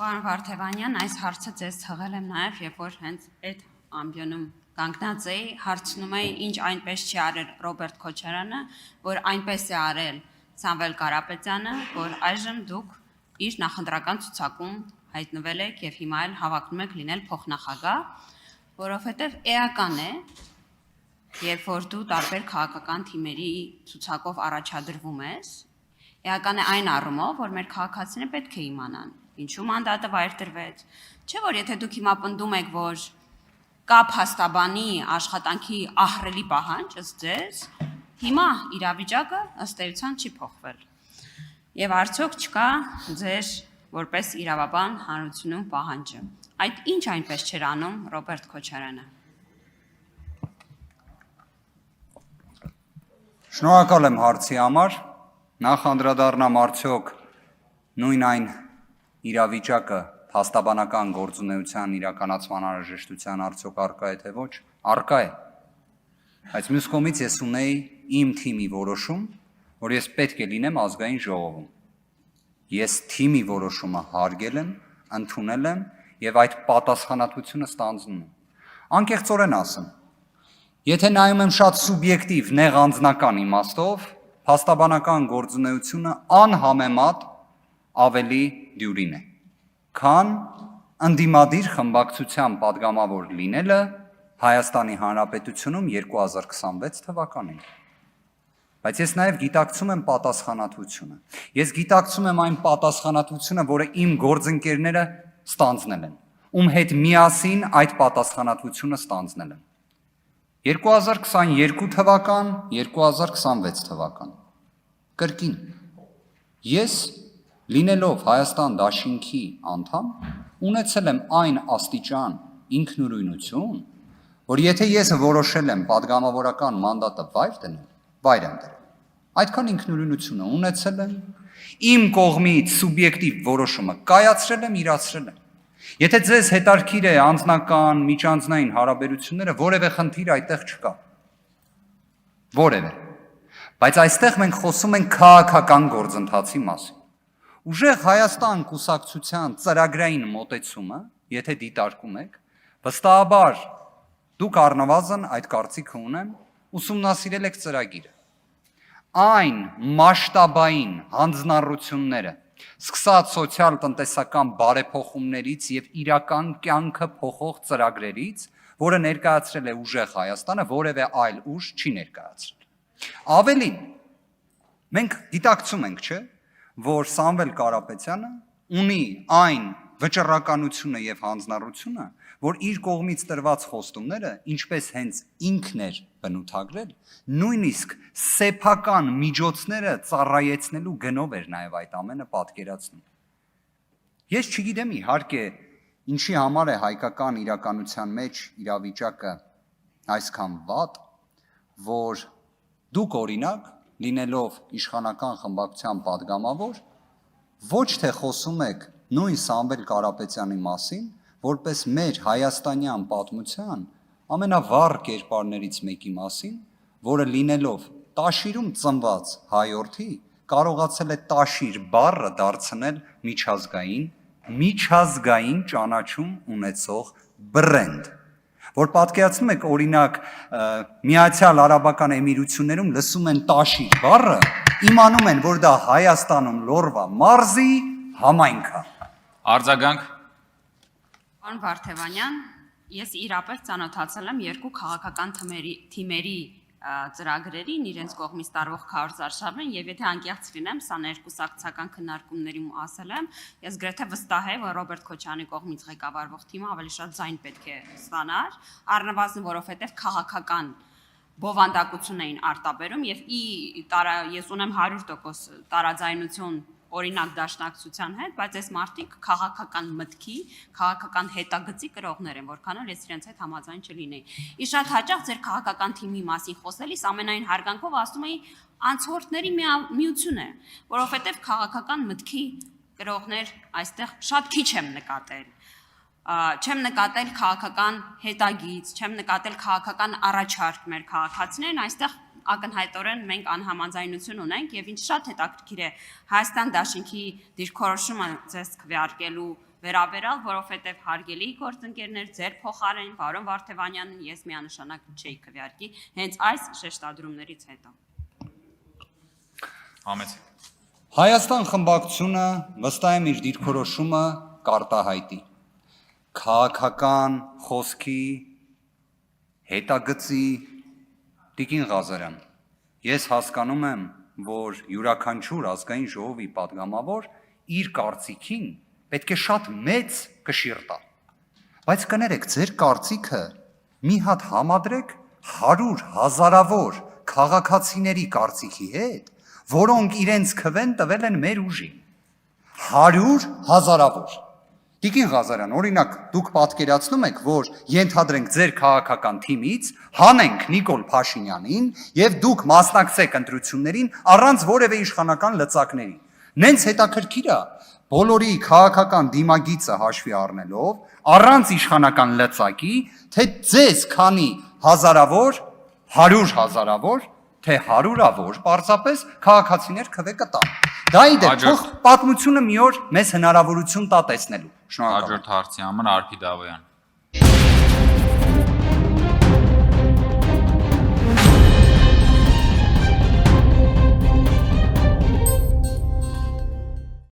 Պարոն Վարդևանյան, այս հարցը ձեզ թղել եմ նաև, երբ որ հենց այդ ամբիոնում կանգնած էի, հարցնում էի, ինչ այնպես չի արել Ռոբերտ Քոչարյանը, որ այնպես է արել Սամվել Կարապետյանը, որ այժմ դուք իր նախընտրական ցուցակում հայտնվել եք եւ հիմա էլ հավակնում եք լինել փոխնախագահ, որովհետեւ էական է, երբ որ դու տարբեր քաղաքական թիմերի ցուցակով առաջադրվում ես, էական է այն առումով, որ մեր քաղաքացիները պետք է իմանան, ինչու մանդատը վայր տրվեց, չէ՞ որ եթե դուք հիմա պնդում եք, որ կա փաստաբանի աշխատանքի ահռելի պահանջ ըստ ձեզ, հիմա իրավիճակը ըստ էության չի փոխվել։ Եվ արդյոք չկա ձեր որպես իրավաբան հանրությունում պահանջը։ Այդ ինչ այնպես չէր անում Ռոբերտ Քոչարյանը։ Շնորհակալ եմ հարցի համար, նախ անդրադառնամ արդյոք նույն այն իրավիճակը փաստաբանական գործունեության իրականացման անհրաժեշտության արդյոք առկա է թե ոչ, առկա է։ Բայց մյուս կողմից ես ունեի իմ թիմի որոշում, որ ես պետք է լինեմ ազգային ժողովում։ Ես թիմի որոշումը հարգել եմ, ընդունել եմ եւ այդ պատասխանատվությունը ստանձնում եմ։ Անկեղծորեն ասեմ, եթե նայում եմ շատ սուբյեկտիվ նեղ անձնական իմաստով, փաստաբանական գործունեությունը անհամեմատ ավելի դյուրին է, քան ընդդիմադիր խմբակցության падգամավոր լինելը Հայաստանի Հանրապետությունում 2026 թվականին։ Բայց ես նաև գիտակցում եմ պատասխանատվությունը։ Ես գիտակցում եմ այն պատասխանատվությունը, որը իմ գործընկերները ստանձնել են, ում հետ միասին այդ պատասխանատվությունը ստանձնել են։ 2022 թվական, 2026 թվական։ Կրկին, ես լինելով Հայաստան դաշինքի անդամ, ունեցել եմ այն աստիճան ինքնուրույնություն, որ եթե ես որոշել եմ падգամավորական մանդատը վայր դնել, վայր եմ դրել։ Այդքան ինքնուրույնությունը ունեցել եմ, իմ կողմից սուբյեկտիվ որոշումը կայացրել եմ, իրացրել եմ։ Եթե ձեզ հետաքրքիր է անձնական, միջանձնային հարաբերությունները, որևէ խնդիր այդտեղ չկա։ Որևէ։ Բայց այստեղ մենք խոսում ենք քաղաքական գործընթացի մասին։ Ուժեղ Հայաստան կուսակցության ծրագրային մոտեցումը, եթե դիտարկում եք, վստահաբար դուք առնվազն այդ կարծիքը ունեմ, ուսումնասիրել եք ծրագիրը։ Այն մասշտաբային հանձնառությունները, սկսած սոցիալ-տնտեսական բարեփոխումներից եւ իրական կյանքը փոխող ծրագրերից, որը ներկայացրել է ուժեղ Հայաստանը, որևէ այլ ուժ չի ներկայացրել։ Ավելին, մենք գիտակցում ենք, չէ՞, որ Սամվել Կարապետյանը ունի այն վճռականությունը եւ հանձնառությունը, որ իր կողմից տրված խոստումները, ինչպես հենց ինքն էր բնութագրել, նույնիսկ սեփական միջոցները ծառայեցնելու գնով էր նաեւ այդ ամենը պատկերացնում։ Ես չգիտեմ իհարկե, ինչի համար է հայկական իրականության մեջ իրավիճակը այսքան վատ, որ դուք օրինակ լինելով իշխանական խմբակցության падգամավոր, ոչ թե խոսում եք նույն Սամվել Կարապետյանի մասին, որպես մեր հայաստանյան պատմության ամենավառ կերպարներից մեկի մասին, որը լինելով Տաշիրում ծնված հայորդի, կարողացել է Տաշիր բառը դարձնել միջազգային ճանաչում ունեցող բրենդ, որ պատկերացնում եք օրինակ Միացյալ Արաբական Էմիրություններում լսում են Տաշիր բառը, իմանում են, որ դա Հայաստանում Լոռվա մարզի համայնք է։ Արձագանք։ Պարոն Վարդևանյան, ես իրապես ծանոթացել եմ երկու քաղաքական թիմերի ծրագրերին, իրենց կողմից տարվող քարոզարշավին, եւ եթե անկեղծ լինեմ, սա ներկուսակցական քննարկումներում ասել եմ, ես գրեթե վստահ եմ, որ Ռոբերտ Քոչարյանի կողմից ղեկավարվող թիմը ավելի շատ ձայն պետք է ստանար, առնվազն որովհետեւ քաղաքական բովանդակություն էին արտաբերում եւ ես ունեմ 100% տարաձայնություն օրինակ դաշնակցության հետ, բայց այս մարդիկ քաղաքական մտքի, քաղաքական հետագծի կրողներ են, որքան էլ ես իրենց հետ համաձայն չլինեի։ Իշ շատ հաճախ ձեր քաղաքական թիմի մասին խոսելիս ամենայն հարգանքով ասում էի անցորդների միություն է, որովհետև քաղաքական մտքի կրողներ այստեղ շատ քիչ եմ նկատել։ Չեմ նկատել քաղաքական հետագիծ, չեմ նկատել քաղաքական առաջարկ մեր քաղաքացիներն, այստեղ ակնհայտորեն մենք անհամաձայնություն ունենք եւ ինչ շատ հետաքրքիր է Հայաստան դաշինքի դիրքորոշումը ձեզ քվեարկելու վերաբերալ, որովհետեւ հարգելի գործընկերներ, ձեր փոխարեն պարոն Վարդևանյանին ես միանշանակ չէի քվեարկի հենց այս շեշտադրումներից հետո։ Համեցեք։ Հայաստան խմբակցությունը վստահ եմ իր դիրքորոշումը կարտահայտի։ Քաղաքական խոսքի հետագծի Տիկին Ղազարյան, ես հասկանում եմ, որ յուրաքանչյուր ազգային ժողովի падգամավոր իր կարծիքին պետք է շատ մեծ կշիռ տա։ Բայց կներեք, ձեր կարծիքը մի հատ համադրեք 100 հազարավոր քաղաքացիների կարծիքի հետ, որոնք իրենց քվեն տվել են մեր ուժին։ 100 հազարավոր։ Տիկին Ղազարյան, օրինակ, դուք պատկերացնում եք, որ ենթադրենք ձեր քաղաքական թիմից հանենք Նիկոլ Փաշինյանին եւ դուք մասնակցեք ընտրություններին առանց որևէ իշխանական լծակների։ Նենց հետաքրքիր է, բոլորի քաղաքական դիմագիծը հաշվի առնելով, առանց իշխանական լծակի, թե ձեզ քանի հազարավոր, 100 հազարավոր, թե 100-ավոր պարզապես քաղաքացիներ քվե կտան։ Դա իդեպ թող պատմությունը մի օր մեզ հնարավորություն տա տեսնելու։ Շնորհակալ։ Հաջորդ հարցի համար Արփի Դավոյան։